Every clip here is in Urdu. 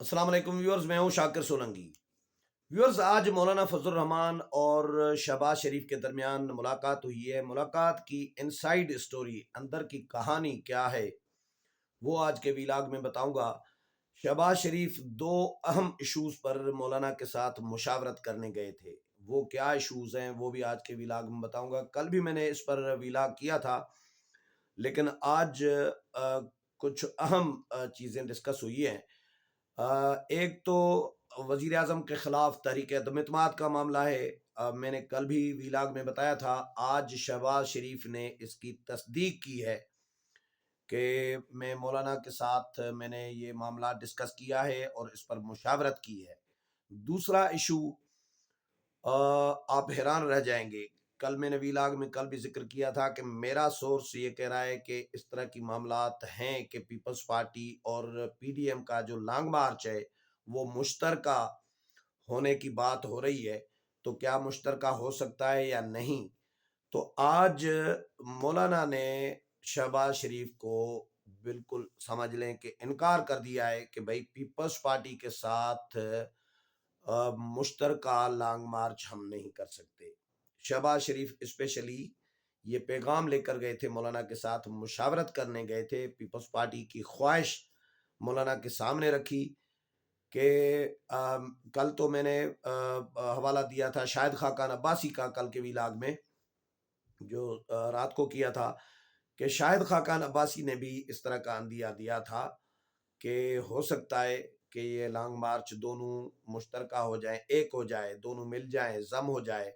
السلام علیکم ویورز، میں ہوں شاکر سولنگی۔ ویورز، آج مولانا فضل الرحمان اور شہباز شریف کے درمیان ملاقات ہوئی ہے۔ ملاقات کی انسائیڈ اسٹوری، اندر کی کہانی کیا ہے، وہ آج کے ویلاگ میں بتاؤں گا۔ شہباز شریف دو اہم ایشوز پر مولانا کے ساتھ مشاورت کرنے گئے تھے۔ وہ کیا ایشوز ہیں وہ بھی آج کے ویلاگ میں بتاؤں گا۔ کل بھی میں نے اس پر ویلاگ کیا تھا، لیکن آج کچھ اہم چیزیں ڈسکس ہوئی ہیں۔ ایک تو وزیر اعظم کے خلاف تحریک عدم اعتماد کا معاملہ ہے۔ میں نے کل بھی ویلاگ میں بتایا تھا، آج شہباز شریف نے اس کی تصدیق کی ہے کہ میں مولانا کے ساتھ میں نے یہ معاملہ ڈسکس کیا ہے اور اس پر مشاورت کی ہے۔ دوسرا ایشو، آپ حیران رہ جائیں گے، کل میں نے ویلاگ میں کل بھی ذکر کیا تھا کہ میرا سورس یہ کہہ رہا ہے کہ اس طرح کی معاملات ہیں کہ پیپلز پارٹی اور پی ڈی ایم کا جو لانگ مارچ ہے وہ مشترکہ ہونے کی بات ہو رہی ہے۔ تو کیا مشترکہ ہو سکتا ہے یا نہیں؟ تو آج مولانا نے شہباز شریف کو بالکل سمجھ لیں کہ انکار کر دیا ہے کہ بھائی پیپلز پارٹی کے ساتھ مشترکہ لانگ مارچ ہم نہیں کر سکتے۔ شہباز شریف اسپیشلی یہ پیغام لے کر گئے تھے، مولانا کے ساتھ مشاورت کرنے گئے تھے، پیپلز پارٹی کی خواہش مولانا کے سامنے رکھی کہ کل تو میں نے حوالہ دیا تھا شاہد خاقان عباسی کا، کل کے ویلاگ میں جو رات کو کیا تھا، کہ شاہد خاقان عباسی نے بھی اس طرح کا اندیہ دیا تھا کہ ہو سکتا ہے کہ یہ لانگ مارچ دونوں مشترکہ ہو جائیں، ایک ہو جائے، دونوں مل جائیں، ضم ہو جائے،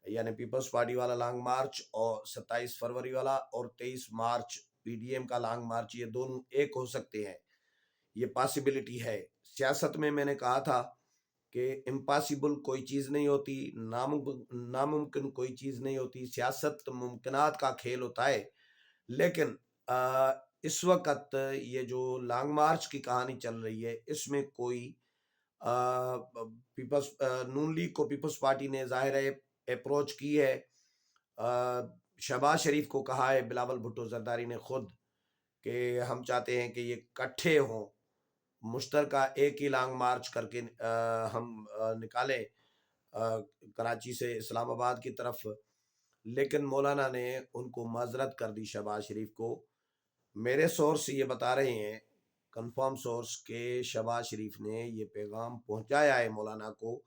یعنی پیپلز پارٹی والا لانگ مارچ اور 27 فروری والا اور 23 مارچ پی ڈی ایم کا لانگ مارچ، یہ دونوں ایک ہو سکتے ہیں، یہ پاسبلٹی ہے۔ سیاست میں نے کہا تھا کہ امپاسبل کوئی چیز نہیں ہوتی، ناممکن کوئی چیز نہیں ہوتی، سیاست ممکنات کا کھیل ہوتا ہے۔ لیکن اس وقت یہ جو لانگ مارچ کی کہانی چل رہی ہے، اس میں کوئی نون لیگ کو پیپلز پارٹی نے ظاہر ہے اپروچ کی ہے، شہباز شریف کو کہا ہے، بلاول بھٹو زرداری نے خود، کہ ہم چاہتے ہیں کہ یہ کٹھے ہوں، مشترکہ ایک ہی لانگ مارچ کر کے ہم نکالیں کراچی سے اسلام آباد کی طرف۔ لیکن مولانا نے ان کو معذرت کر دی، شہباز شریف کو۔ میرے سورس یہ بتا رہے ہیں، کنفرم سورس، کہ شہباز شریف نے یہ پیغام پہنچایا ہے مولانا کو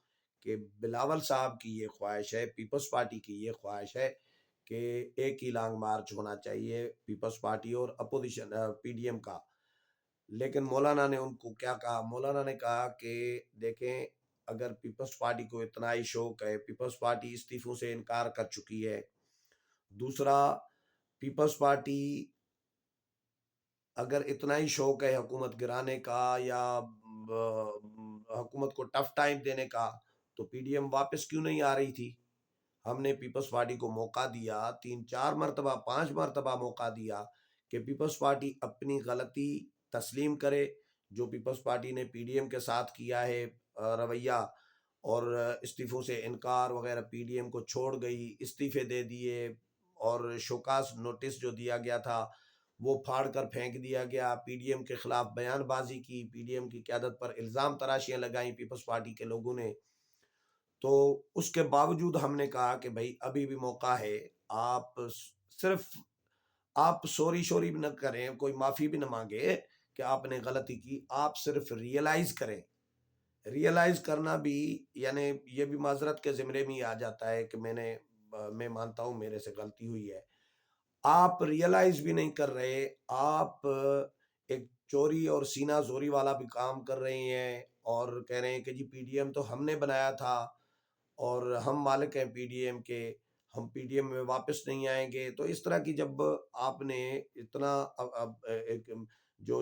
کہ بلاول صاحب کی یہ خواہش ہے، پیپلز پارٹی کی یہ خواہش ہے کہ ایک ہی لانگ مارچ ہونا چاہیے پیپلز پارٹی اور اپوزیشن پی ڈی ایم کا۔ لیکن مولانا نے ان کو کیا کہا؟ مولانا نے کہا کہ دیکھیں، اگر پیپلز پارٹی کو اتنا ہی شوق ہے، پیپلز پارٹی استعفوں سے انکار کر چکی ہے۔ دوسرا، پیپلز پارٹی اگر اتنا ہی شوق ہے حکومت گرانے کا یا حکومت کو ٹف ٹائم دینے کا، تو پی ڈی ایم واپس کیوں نہیں آ رہی تھی؟ ہم نے پیپلز پارٹی کو موقع دیا، 3-4 مرتبہ 5 مرتبہ موقع دیا کہ پیپلز پارٹی اپنی غلطی تسلیم کرے۔ جو پیپلز پارٹی نے پی ڈی ایم کے ساتھ کیا ہے رویہ اور استعفوں سے انکار وغیرہ، پی ڈی ایم کو چھوڑ گئی، استعفے دے دیے، اور شوکاز نوٹس جو دیا گیا تھا وہ پھاڑ کر پھینک دیا گیا، پی ڈی ایم کے خلاف بیان بازی کی، پی ڈی ایم کی قیادت پر الزام تراشیاں لگائیں پیپلز پارٹی کے لوگوں نے۔ تو اس کے باوجود ہم نے کہا کہ بھائی ابھی بھی موقع ہے، آپ صرف آپ سوری بھی نہ کریں، کوئی معافی بھی نہ مانگے کہ آپ نے غلطی کی، آپ صرف ریئلائز کریں۔ ریئلائز کرنا بھی یعنی یہ بھی معذرت کے زمرے میں ہی آ جاتا ہے کہ میں مانتا ہوں میرے سے غلطی ہوئی ہے۔ آپ ریئلائز بھی نہیں کر رہے، آپ ایک چوری اور سینہ زوری والا بھی کام کر رہے ہیں اور کہہ رہے ہیں کہ جی پی ڈی ایم تو ہم نے بنایا تھا اور ہم مالک ہیں پی ڈی ایم کے، ہم پی ڈی ایم میں واپس نہیں آئیں گے۔ تو اس طرح کی جب آپ نے اتنا ایک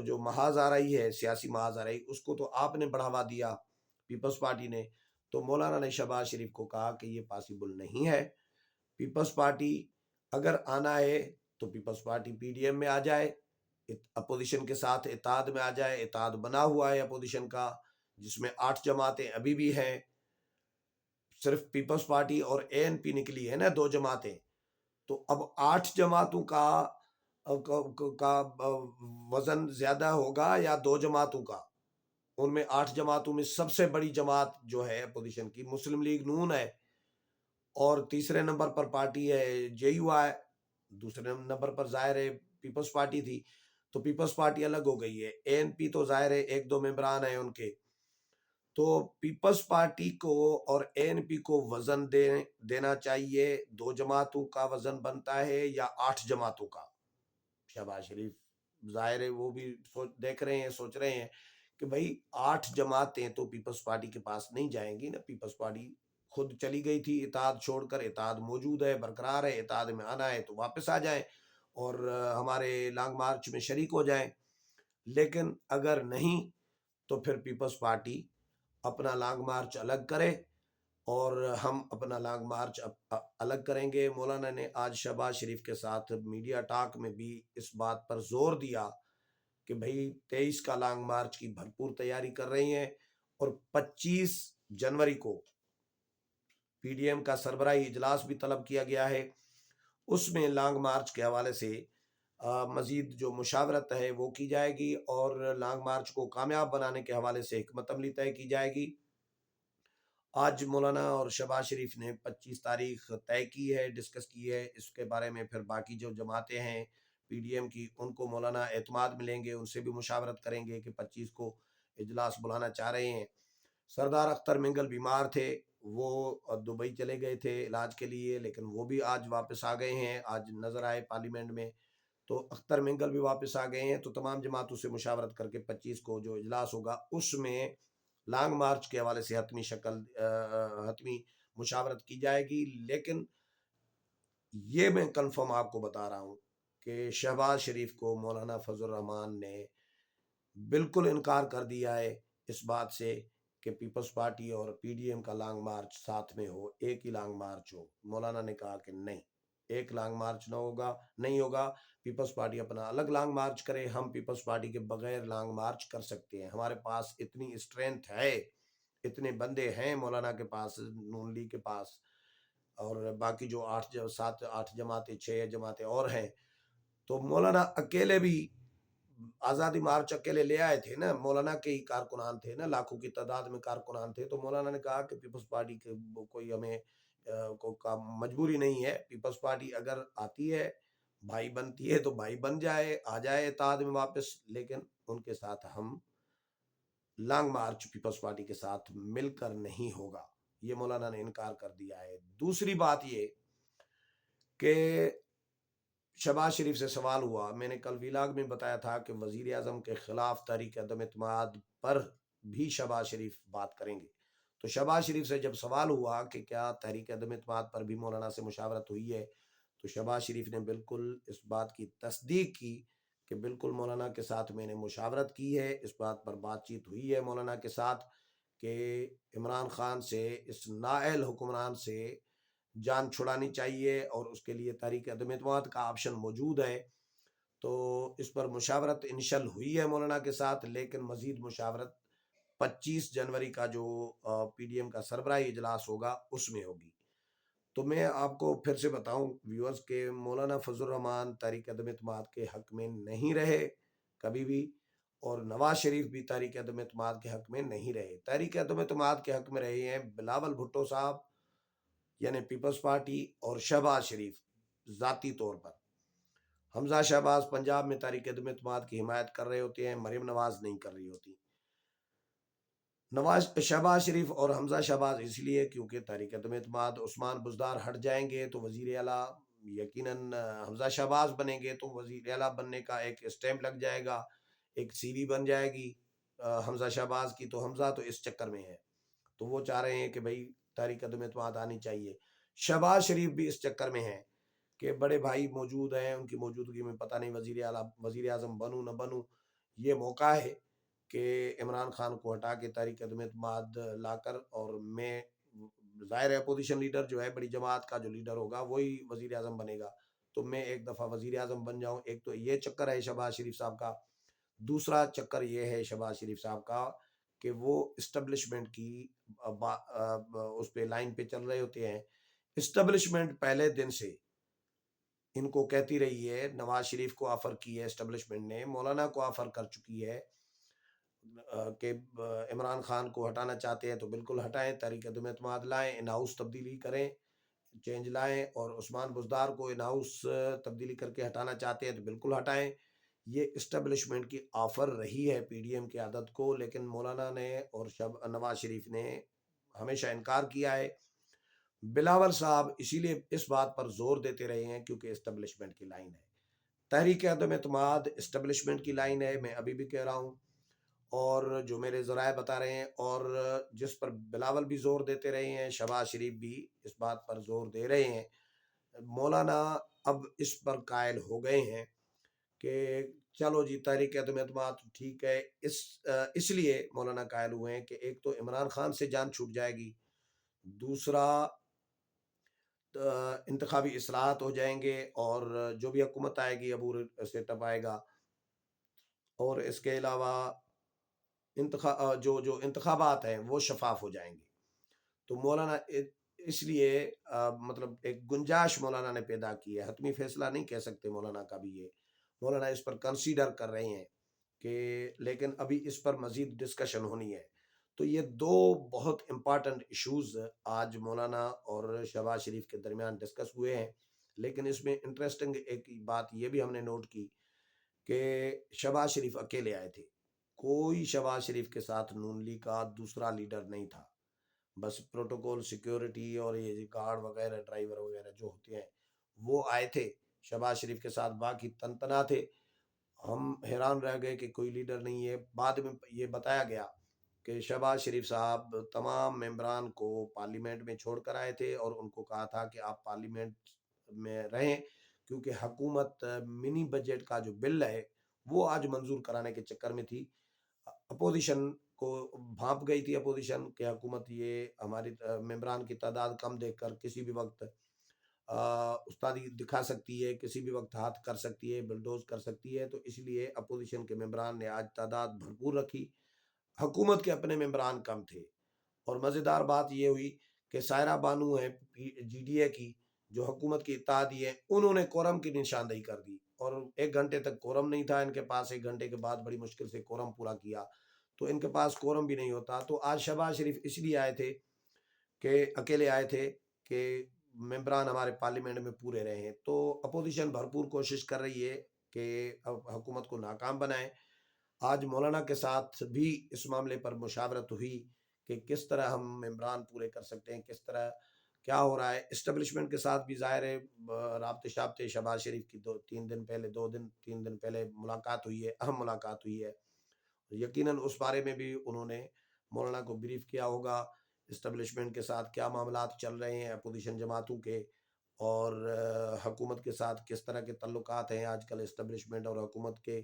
جو محاذ آ رہی ہے، سیاسی محاذ آ رہی، اس کو تو آپ نے بڑھاوا دیا پیپلز پارٹی نے۔ تو مولانا نے شہباز شریف کو کہا کہ یہ پاسبل نہیں ہے، پیپلز پارٹی اگر آنا ہے تو Peoples Party P D M میں آ جائے، اپوزیشن کے ساتھ اتحاد میں آ جائے، اتحاد بنا ہوا ہے اپوزیشن کا، جس میں 8 جماعتیں ابھی بھی ہیں، صرف پیپلز پارٹی اور اے این پی نکلی ہے نا 2 جماعتیں۔ تو اب 8 جماعتوں کا وزن زیادہ ہوگا یا 2 جماعتوں کا؟ ان میں 8 جماعتوں میں سب سے بڑی جماعت جو ہے اپوزیشن کی مسلم لیگ نون ہے، اور تیسرے نمبر پر پارٹی ہے جے یو آئی، دوسرے نمبر پر ظاہر ہے پیپلز پارٹی تھی، تو پیپلز پارٹی الگ ہو گئی ہے۔ اے این پی تو ظاہر ہے ایک دو ممبران ہیں ان کے، تو پیپلز پارٹی کو اور اے این پی کو وزن دینا چاہیے، 2 جماعتوں کا وزن بنتا ہے یا 8 جماعتوں کا۔ شہباز شریف ظاہر ہے وہ بھی دیکھ رہے ہیں، سوچ رہے ہیں کہ بھائی 8 جماعتیں تو پیپلز پارٹی کے پاس نہیں جائیں گی نا، پیپلز پارٹی خود چلی گئی تھی اتحاد چھوڑ کر، اتحاد موجود ہے، برقرار ہے، اتحاد میں آنا ہے تو واپس آ جائیں اور ہمارے لانگ مارچ میں شریک ہو جائیں۔ لیکن اگر نہیں تو پھر پیپلز پارٹی اپنا لانگ مارچ الگ کرے اور ہم اپنا لانگ مارچ الگ کریں گے۔ مولانا نے آج شہباز شریف کے ساتھ میڈیا ٹاک میں بھی اس بات پر زور دیا کہ بھئی 23 کا لانگ مارچ کی بھرپور تیاری کر رہی ہیں، اور 25 جنوری کو پی ڈی ایم کا سربراہی اجلاس بھی طلب کیا گیا ہے، اس میں لانگ مارچ کے حوالے سے مزید جو مشاورت ہے وہ کی جائے گی، اور لانگ مارچ کو کامیاب بنانے کے حوالے سے حکمت عملی طے کی جائے گی۔ آج مولانا اور شہباز شریف نے 25 تاریخ طے کی ہے، ڈسکس کی ہے، اس کے بارے میں پھر باقی جو جماعتیں ہیں پی ڈی ایم کی ان کو مولانا اعتماد ملیں گے، ان سے بھی مشاورت کریں گے کہ 25 کو اجلاس بلانا چاہ رہے ہیں۔ سردار اختر منگل بیمار تھے، وہ دبئی چلے گئے تھے علاج کے لیے، لیکن وہ بھی آج واپس آ گئے ہیں، آج نظر آئے پارلیمنٹ میں، تو اختر منگل بھی واپس آ گئے ہیں۔ تو تمام جماعتوں سے مشاورت کر کے 25 کو جو اجلاس ہوگا اس میں لانگ مارچ کے حوالے سے حتمی مشاورت کی جائے گی۔ لیکن یہ میں کنفرم آپ کو بتا رہا ہوں کہ شہباز شریف کو مولانا فضل الرحمان نے بالکل انکار کر دیا ہے اس بات سے کہ پیپلز پارٹی اور پی ڈی ایم کا لانگ مارچ ساتھ میں ہو، ایک ہی لانگ مارچ ہو۔ مولانا نے کہا کہ نہیں، ایک لانگ مارچ نہیں ہوگا، پیپلز پارٹی اپنا الگ لانگ مارچ کرے، ہم پیپلز پارٹی کے بغیر لانگ مارچ کر سکتے ہیں، ہمارے پاس اتنی اسٹرینتھ ہے، اتنے بندے ہیں مولانا کے پاس، نون لیگ کے پاس، اور باقی جو 8 جماعتیں 6 جماعتیں اور ہیں، تو مولانا اکیلے بھی آزادی مارچ اکیلے لے آئے تھے نا، مولانا کے ہی کارکنان تھے نا، لاکھوں کی تعداد میں کارکنان تھے، تو مولانا نے کہا کہ پیپلز پارٹی کے کوئی ہمیں مجبوری نہیں ہے، پیپلز پارٹی اگر آتی ہے بھائی بنتی ہے تو بھائی بن جائے، آ جائے اتحاد میں واپس، لیکن ان کے ساتھ ہم لانگ مارچ پیپلز پارٹی کے ساتھ مل کر نہیں ہوگا، یہ مولانا نے انکار کر دیا ہے۔ دوسری بات یہ کہ شہباز شریف سے سوال ہوا، میں نے کل ویلاگ میں بتایا تھا کہ وزیر اعظم کے خلاف تحریک عدم اعتماد پر بھی شہباز شریف بات کریں گے، تو شہباز شریف سے جب سوال ہوا کہ کیا تحریک عدم اعتماد پر بھی مولانا سے مشاورت ہوئی ہے، تو شہباز شریف نے بالکل اس بات کی تصدیق کی کہ بالکل مولانا کے ساتھ میں نے مشاورت کی ہے، اس بات پر بات چیت ہوئی ہے مولانا کے ساتھ کہ عمران خان سے، اس نااہل حکمران سے جان چھڑانی چاہیے، اور اس کے لیے تحریک عدم اعتماد کا آپشن موجود ہے، تو اس پر مشاورت انشل ہوئی ہے مولانا کے ساتھ، لیکن مزید مشاورت 25 جنوری کا جو پی ڈی ایم کا سربراہی اجلاس ہوگا اس میں ہوگی۔ تو میں آپ کو پھر سے بتاؤں ویورز کے مولانا فضل الرحمان تحریک عدم اعتماد کے حق میں نہیں رہے کبھی بھی، اور نواز شریف بھی تحریک عدم اعتماد کے حق میں نہیں رہے، تحریک عدم اعتماد کے حق میں رہے ہیں بلاول بھٹو صاحب یعنی پیپلز پارٹی، اور شہباز شریف ذاتی طور پر۔ حمزہ شہباز پنجاب میں تحریک عدم اعتماد کی حمایت کر رہے ہوتے ہیں، مریم نواز نہیں کر رہی ہوتی۔ شہباز شریف اور حمزہ شہباز اس لیے کیونکہ تحریک عدم اعتماد عثمان بزدار ہٹ جائیں گے تو وزیر اعلیٰ یقیناً حمزہ شہباز بنیں گے، تو وزیر اعلیٰ بننے کا ایک اسٹیمپ لگ جائے گا، ایک سی وی بن جائے گی حمزہ شہباز کی، تو حمزہ تو اس چکر میں ہے، تو وہ چاہ رہے ہیں کہ بھائی تحریک عدم اعتماد آنی چاہیے۔ شہباز شریف بھی اس چکر میں ہیں کہ بڑے بھائی موجود ہیں، ان کی موجودگی میں پتہ نہیں وزیر اعظم بنوں نہ بنوں، یہ موقع ہے کہ عمران خان کو ہٹا کے تحریک عدم اعتماد لا کر، اور میں ظاہر ہے اپوزیشن لیڈر جو ہے بڑی جماعت کا جو لیڈر ہوگا وہی وزیر اعظم بنے گا، تو میں ایک دفعہ وزیر اعظم بن جاؤں۔ ایک تو یہ چکر ہے شہباز شریف صاحب کا، دوسرا چکر یہ ہے شہباز شریف صاحب کا کہ وہ اسٹیبلشمنٹ کی اس پہ لائن پہ چل رہے ہوتے ہیں۔ اسٹیبلشمنٹ پہلے دن سے ان کو کہتی رہی ہے، نواز شریف کو آفر کی ہے اسٹیبلشمنٹ نے، مولانا کو آفر کر چکی ہے، کہ عمران خان کو ہٹانا چاہتے ہیں تو بالکل ہٹائیں، تحریک عدم اعتماد لائیں، ان ہاؤس تبدیلی کریں، چینج لائیں، اور عثمان بزدار کو ان ہاؤس تبدیلی کر کے ہٹانا چاہتے ہیں تو بالکل ہٹائیں۔ یہ اسٹیبلشمنٹ کی آفر رہی ہے پی ڈی ایم کی عادت کو، لیکن مولانا نے اور نواز شریف نے ہمیشہ انکار کیا ہے۔ بلاول صاحب اسی لیے اس بات پر زور دیتے رہے ہیں کیونکہ اسٹیبلشمنٹ کی لائن ہے، تحریک عدم اعتماد اسٹیبلشمنٹ کی لائن ہے، میں ابھی بھی کہہ رہا ہوں، اور جو میرے ذرائع بتا رہے ہیں، اور جس پر بلاول بھی زور دیتے رہے ہیں، شہباز شریف بھی اس بات پر زور دے رہے ہیں۔ مولانا اب اس پر قائل ہو گئے ہیں کہ چلو جی تحریک عدم اعتماد ٹھیک ہے، اس لیے مولانا قائل ہوئے ہیں کہ ایک تو عمران خان سے جان چھوٹ جائے گی، دوسرا انتخابی اصلاحات ہو جائیں گے، اور جو بھی حکومت آئے گی عبور سے ٹپ آئے گا، اور اس کے علاوہ جو انتخابات ہیں وہ شفاف ہو جائیں گے۔ تو مولانا اس لیے مطلب ایک گنجائش مولانا نے پیدا کی ہے، حتمی فیصلہ نہیں کہہ سکتے مولانا کا بھی، یہ مولانا اس پر کنسیڈر کر رہے ہیں کہ، لیکن ابھی اس پر مزید ڈسکشن ہونی ہے۔ تو یہ دو بہت امپارٹنٹ ایشوز آج مولانا اور شہباز شریف کے درمیان ڈسکس ہوئے ہیں، لیکن اس میں انٹرسٹنگ ایک بات یہ بھی ہم نے نوٹ کی کہ شہباز شریف اکیلے آئے تھے، کوئی شہباز شریف کے ساتھ نون لیگ کا دوسرا لیڈر نہیں تھا، بس پروٹوکول سیکیورٹی اور یہ گارڈ وغیرہ ڈرائیور وغیرہ جو ہوتے ہیں وہ آئے تھے شہباز شریف کے ساتھ، باقی تنتنا تھے۔ ہم حیران رہ گئے کہ کوئی لیڈر نہیں ہے۔ بعد میں یہ بتایا گیا کہ شہباز شریف صاحب تمام ممبران کو پارلیمنٹ میں چھوڑ کر آئے تھے اور ان کو کہا تھا کہ آپ پارلیمنٹ میں رہیں، کیونکہ حکومت منی بجٹ کا جو بل ہے وہ آج منظور کرانے کے چکر میں تھی۔ اپوزیشن کو بھانپ گئی تھی اپوزیشن کہ حکومت یہ ہماری ممبران کی تعداد کم دیکھ کر کسی بھی وقت استادی دکھا سکتی ہے، کسی بھی وقت ہاتھ کر سکتی ہے، بلڈوز کر سکتی ہے، تو اس لیے اپوزیشن کے ممبران نے آج تعداد بھرپور رکھی، حکومت کے اپنے ممبران کم تھے۔ اور مزیدار بات یہ ہوئی کہ سائرہ بانو ہے جی ڈی اے کی، جو حکومت کی اتحادی ہے، انہوں نے کورم کی نشاندہی کر دی، اور 1 گھنٹے تک کورم نہیں تھا ان کے پاس، 1 گھنٹے کے بعد بڑی مشکل سے کورم پورا کیا، تو ان کے پاس کورم بھی نہیں ہوتا۔ تو آج شہباز شریف اس لیے آئے تھے کہ اکیلے آئے تھے کہ ممبران ہمارے پارلیمنٹ میں پورے رہے ہیں۔ تو اپوزیشن بھرپور کوشش کر رہی ہے کہ حکومت کو ناکام بنائے۔ آج مولانا کے ساتھ بھی اس معاملے پر مشاورت ہوئی کہ کس طرح ہم ممبران پورے کر سکتے ہیں، کس طرح کیا ہو رہا ہے۔ اسٹیبلشمنٹ کے ساتھ بھی ظاہر ہے رابطے شابطے شہباز شریف کی 2-3 دن پہلے ملاقات ہوئی ہے، اہم ملاقات ہوئی ہے، یقیناً اس بارے میں بھی انہوں نے مولانا کو بریف کیا ہوگا اسٹیبلشمنٹ کے ساتھ کیا معاملات چل رہے ہیں اپوزیشن جماعتوں کے، اور حکومت کے ساتھ کس طرح کے تعلقات ہیں آج کل اسٹیبلشمنٹ اور حکومت کے،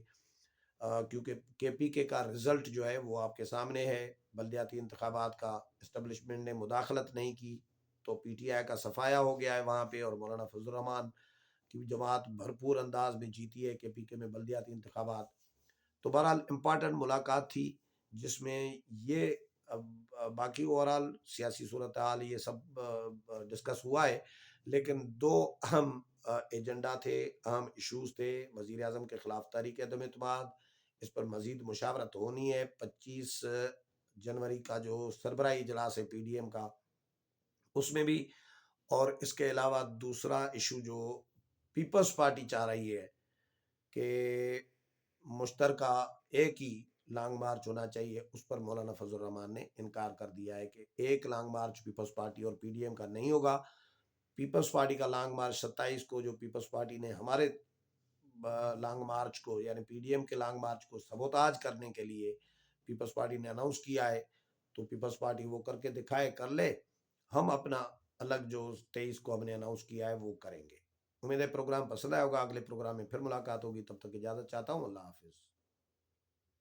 کیونکہ کے پی کے کا رزلٹ جو ہے وہ آپ کے سامنے ہے، بلدیاتی انتخابات کا اسٹیبلشمنٹ نے مداخلت نہیں کی، تو پی ٹی آئی کا صفایا ہو گیا ہے وہاں پہ، اور مولانا فضل الرحمان کی جماعت بھرپور انداز میں جیتی ہے کے پی کے میں بلدیاتی انتخابات۔ تو بہرحال امپارٹنٹ ملاقات تھی جس میں یہ باقی اوورال سیاسی صورتحال یہ سب ڈسکس ہوا ہے، لیکن 2 اہم ایجنڈا تھے، اہم ایشوز تھے۔ وزیر اعظم کے خلاف تحریک عدم اعتماد، اس پر مزید مشاورت ہونی ہے۔ 25 جنوری کا جو سربراہی اجلاس ہے پی ڈی ایم کا، اس میں بھی، اور اس کے علاوہ دوسرا ایشو جو پیپلز پارٹی چاہ رہی ہے کہ مشترکہ ایک ہی لانگ مارچ ہونا چاہیے، اس پر مولانا فضل الرحمان نے انکار کر دیا ہے کہ ایک لانگ مارچ پیپلز پارٹی اور پی ڈی ایم کا نہیں ہوگا۔ پیپلز پارٹی کا لانگ مارچ 27 کو، جو پیپلز پارٹی نے ہمارے لانگ مارچ کو یعنی پی ڈی ایم کے لانگ مارچ کو سبوتاج کرنے کے لیے پیپلز پارٹی نے اناؤنس کیا ہے، تو پیپلز پارٹی وہ کر کے دکھائے، کر لے، ہم اپنا الگ جو 23 کو ہم نے اناؤنس کیا ہے وہ کریں گے۔ امید ہے پروگرام پسند آئے ہوگا، اگلے پروگرام میں پھر ملاقات ہوگی، تب تک اجازت چاہتا ہوں، اللہ حافظ۔